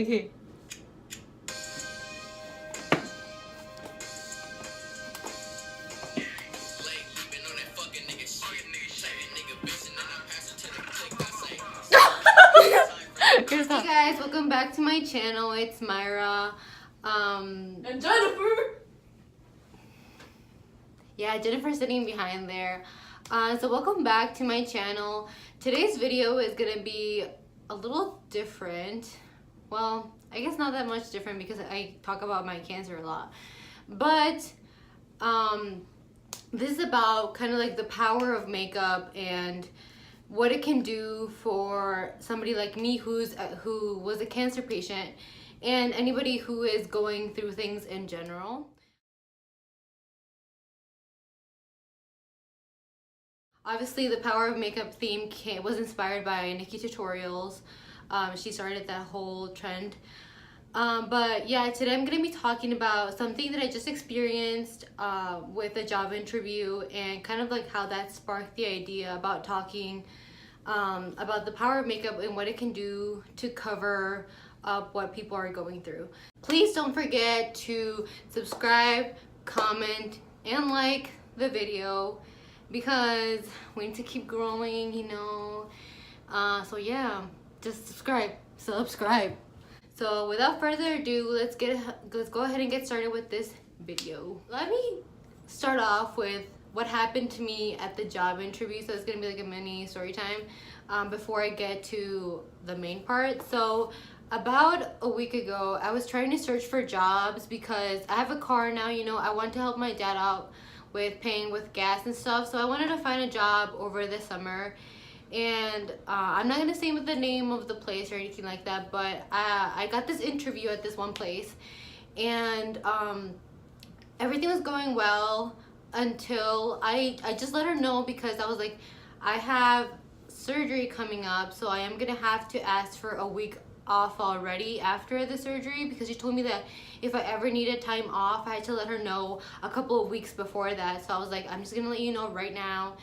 Okay. Hey guys, welcome back to my channel. It's Myra. And Jennifer. Yeah, Jennifer's sitting behind there. So welcome back to my channel. Today's video is gonna be a little different. Well, I guess not that much different because I talk about my cancer a lot. But this is about kind of like the power of makeup and what it can do for somebody like me who was a cancer patient and anybody who is going through things in general. Obviously, the Power of Makeup theme was inspired by Nikki Tutorials. She started that whole trend. But yeah, today I'm going to be talking about something that I just experienced with a job interview and kind of like how that sparked the idea about talking about the power of makeup and what it can do to cover up what people are going through. Please don't forget to subscribe, comment, and like the video because we need to keep growing, you know. So yeah, just subscribe. So without further ado, let's go ahead and get started with this video. Let me start off with what happened to me at the job interview. So it's gonna be like a mini story time before I get to the main part. So about a week ago, I was trying to search for jobs because I have a car now, you know. I want to help my dad out with paying with gas and stuff. So I wanted to find a job over the summer. And I'm not gonna say the name of the place or anything like that, but I got this interview at this one place, and everything was going well until I just let her know because I was like, I have surgery coming up, so I am gonna have to ask for a week off already after the surgery because she told me that if I ever needed time off, I had to let her know a couple of weeks before that. So I was like, I'm just gonna let you know right now.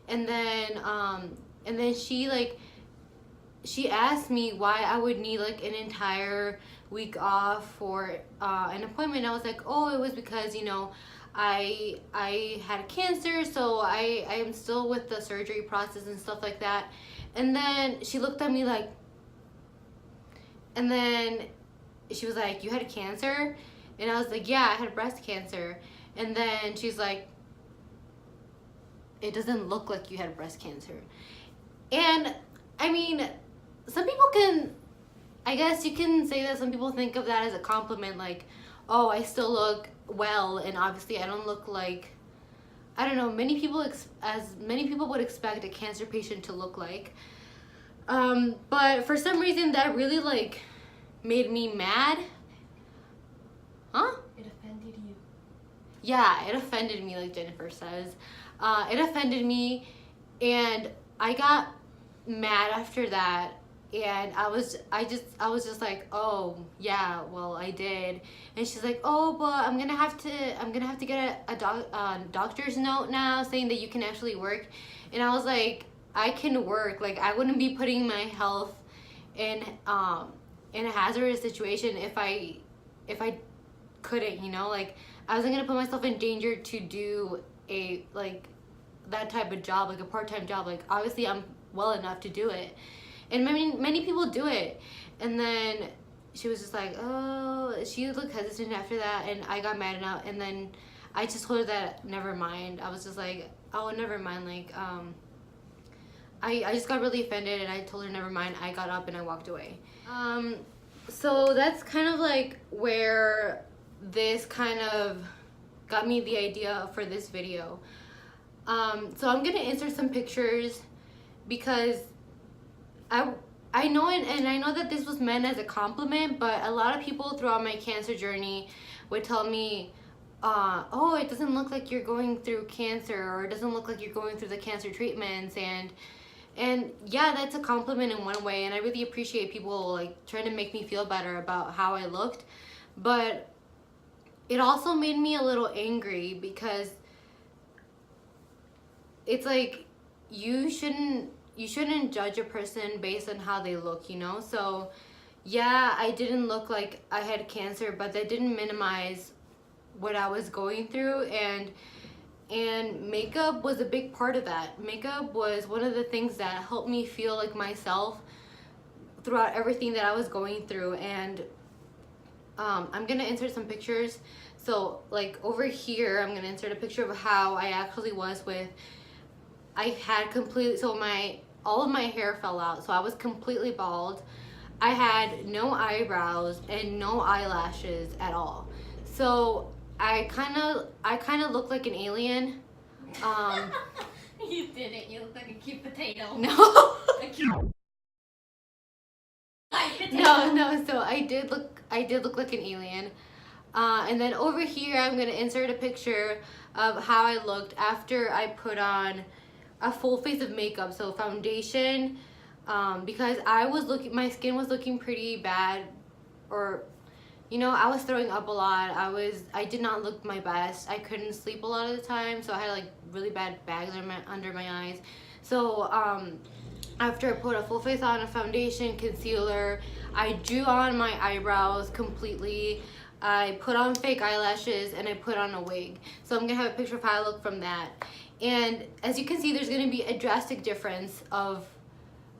And then she asked me why I would need like an entire week off for an appointment. I was like, oh, it was because, you know, I had cancer, so I am still with the surgery process and stuff like that. And then she looked at me like, and then she was like, you had cancer? And I was like, yeah, I had breast cancer. And then she's like, it doesn't look like you had breast cancer. And I mean, some people can, I guess you can say that some people think of that as a compliment, like, oh, I still look well, and obviously I don't look like, I don't know, many people would expect a cancer patient to look like. But for some reason that really like made me mad. Huh? It offended you. Yeah, it offended me, like Jennifer says. It offended me, and I got mad after that, and I was just like, oh yeah, well I did. And she's like, oh, but I'm gonna have to get a doctor's note now saying that you can actually work. And I was like, I can work. Like, I wouldn't be putting my health in a hazardous situation if I couldn't, you know. Like, I wasn't gonna put myself in danger to do a like that type of job, like a part-time job. Like, obviously I'm well enough to do it, and many people do it. And then she was just like, oh, she looked hesitant after that, and I got mad enough, and then I just told her that never mind. I was just like, oh, never mind. Like, I just got really offended, and I told her never mind. I got up and I walked away. So that's kind of like where this kind of got me the idea for this video. So I'm gonna insert some pictures because I know and I know that this was meant as a compliment, but a lot of people throughout my cancer journey would tell me, oh, it doesn't look like you're going through cancer, or it doesn't look like you're going through the cancer treatments. And yeah, that's a compliment in one way, and I really appreciate people like trying to make me feel better about how I looked. But it also made me a little angry because it's like you shouldn't judge a person based on how they look, you know. So yeah, I didn't look like I had cancer, but that didn't minimize what I was going through, and makeup was a big part of that. Makeup was one of the things that helped me feel like myself throughout everything that I was going through. And I'm gonna insert some pictures. So like over here, I'm gonna insert a picture of how I actually was with, I had completely, so all of my hair fell out, so I was completely bald. I had no eyebrows and no eyelashes at all. So I kind of looked like an alien. Um, You didn't. You look like a cute potato. no. A cute potato. No. So I did look like an alien. And then over here, I'm gonna insert a picture of how I looked after I put on a full face of makeup. So foundation, because my skin was looking pretty bad, or I was throwing up a lot. I did not look my best. I couldn't sleep a lot of the time, so I had like really bad bags under my eyes. So after I put a full face on, a foundation, concealer, I drew on my eyebrows completely. I put on fake eyelashes and I put on a wig. So I'm gonna have a picture of how I look from that. And as you can see, there's gonna be a drastic difference of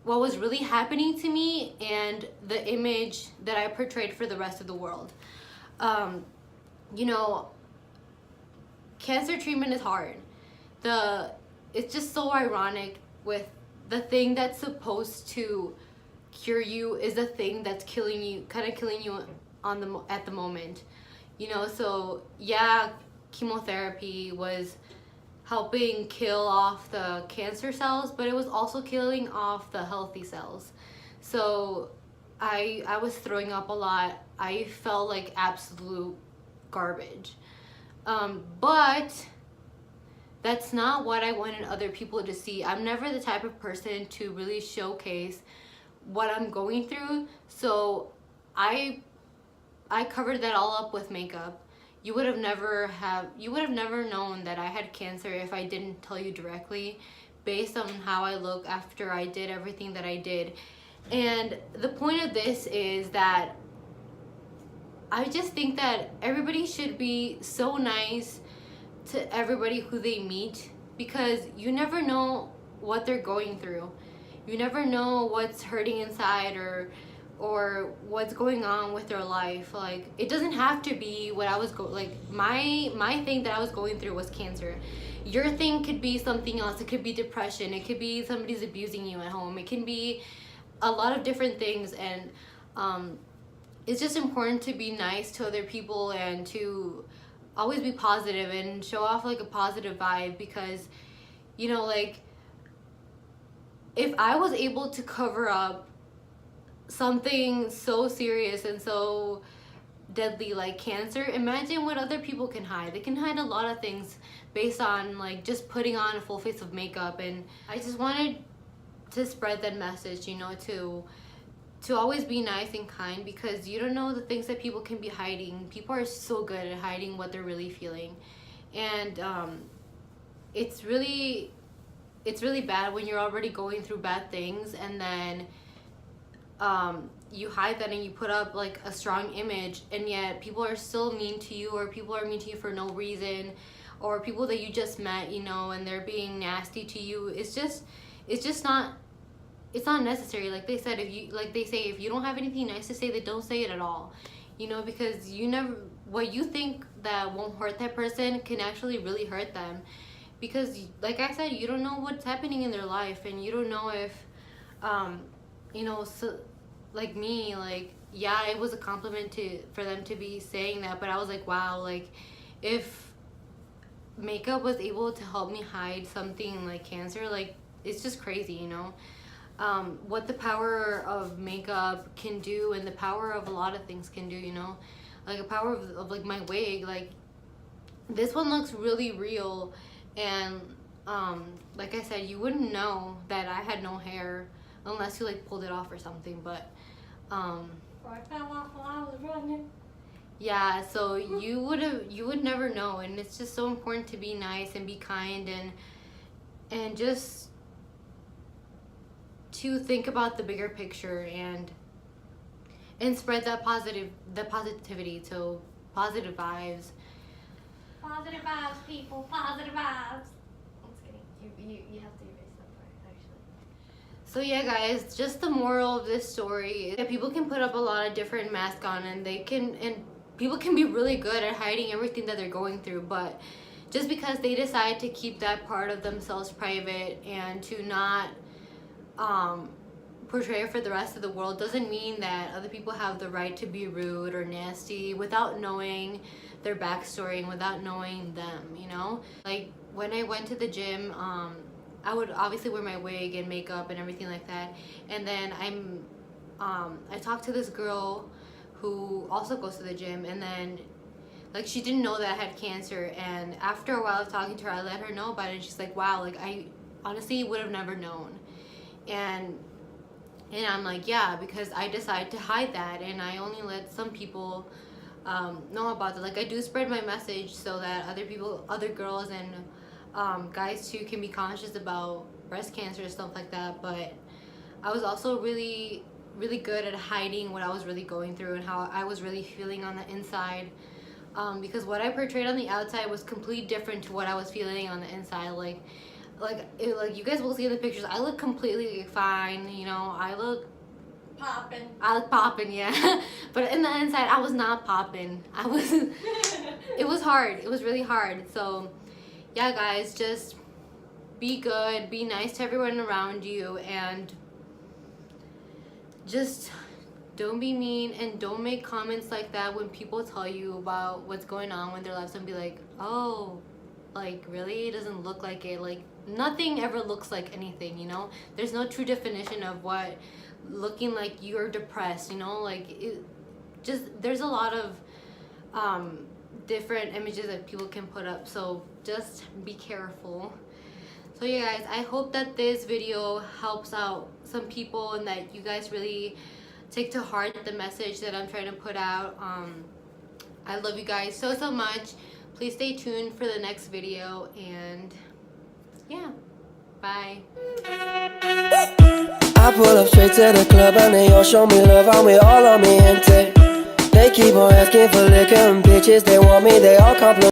what was really happening to me and the image that I portrayed for the rest of the world. You know, cancer treatment is hard. It's just so ironic with the thing that's supposed to cure you is the thing that's killing you, kind of killing you at the moment. So yeah, chemotherapy was helping kill off the cancer cells, but it was also killing off the healthy cells. So I was throwing up a lot. I felt like absolute garbage. But that's not what I wanted other people to see. I'm never the type of person to really showcase what I'm going through. So I covered that all up with makeup. You would have never known that I had cancer if I didn't tell you directly, based on how I look after I did everything that I did. And the point of this is that I just think that everybody should be so nice to everybody who they meet, because you never know what they're going through. You never know what's hurting inside, or what's going on with their life. Like, it doesn't have to be what I was my thing that I was going through was cancer. Your thing could be something else. It could be depression. It could be somebody's abusing you at home. It can be a lot of different things. And it's just important to be nice to other people and to always be positive and show off like a positive vibe, because like, if I was able to cover up something so serious and so deadly like cancer, imagine what other people can hide. They can hide a lot of things based on like just putting on a full face of makeup. And I just wanted to spread that message, to always be nice and kind, because you don't know the things that people can be hiding. People are so good at hiding what they're really feeling. And it's really bad when you're already going through bad things, and then you hide that and you put up like a strong image, and yet people are still mean to you, or people are mean to you for no reason, or people that you just met, and they're being nasty to you. It's just not, it's not necessary. Like they say, if you don't have anything nice to say, then don't say it at all. Because what you think that won't hurt that person can actually really hurt them. Because like I said, you don't know what's happening in their life, and you don't know if so, like me, like, yeah, it was a compliment for them to be saying that, but I was like, wow, like, if makeup was able to help me hide something like cancer, like, it's just crazy. What the power of makeup can do, and the power of a lot of things can do. Like, the power of like my wig, like, this one looks really real. And like I said, you wouldn't know that I had no hair unless you like pulled it off or something. But I fell off while I was running. yeah, so you would never know. And it's just so important to be nice and be kind, and just to think about the bigger picture, and and spread the positivity, so positive vibes. Positive vibes, people. Positive vibes. I'm just kidding. You have to erase that part, actually. So yeah, guys, just the moral of this story is that people can put up a lot of different masks on, and people can be really good at hiding everything that they're going through, but just because they decide to keep that part of themselves private and to not portray it for the rest of the world doesn't mean that other people have the right to be rude or nasty without knowing their backstory and without knowing them, you know? Like, when I went to the gym, I would obviously wear my wig and makeup and everything like that, and then I talked to this girl who also goes to the gym, and then like she didn't know that I had cancer, and after a while of talking to her, I let her know about it, and she's like, wow, like I honestly would have never known. And I'm like, yeah, because I decided to hide that, and I only let some people know about it. Like, I do spread my message so that other girls and guys too can be conscious about breast cancer and stuff like that. But I was also really good at hiding what I was really going through and how I was really feeling on the inside, because what I portrayed on the outside was completely different to what I was feeling on the inside. Like you guys will see in the pictures, I look completely fine, you know, I look popping, yeah. But in the inside, I was not popping. It was hard. It was really hard. So yeah, guys, just be good, be nice to everyone around you, and just don't be mean, and don't make comments like that when people tell you about what's going on with their lives, and be like, oh, like, really? It doesn't look like it. Like, nothing ever looks like anything, you know? There's no true definition of what looking like you're depressed, you know? Like, there's a lot of different images that people can put up, so just be careful. So yeah, guys, I hope that this video helps out some people and that you guys really take to heart the message that I'm trying to put out. I love you guys so much. Please stay tuned for the next video, and yeah, bye. I pull up straight to the club and they all show me love, and we all on me, gente. They keep on asking for liquor and bitches, they want me, they all compliment.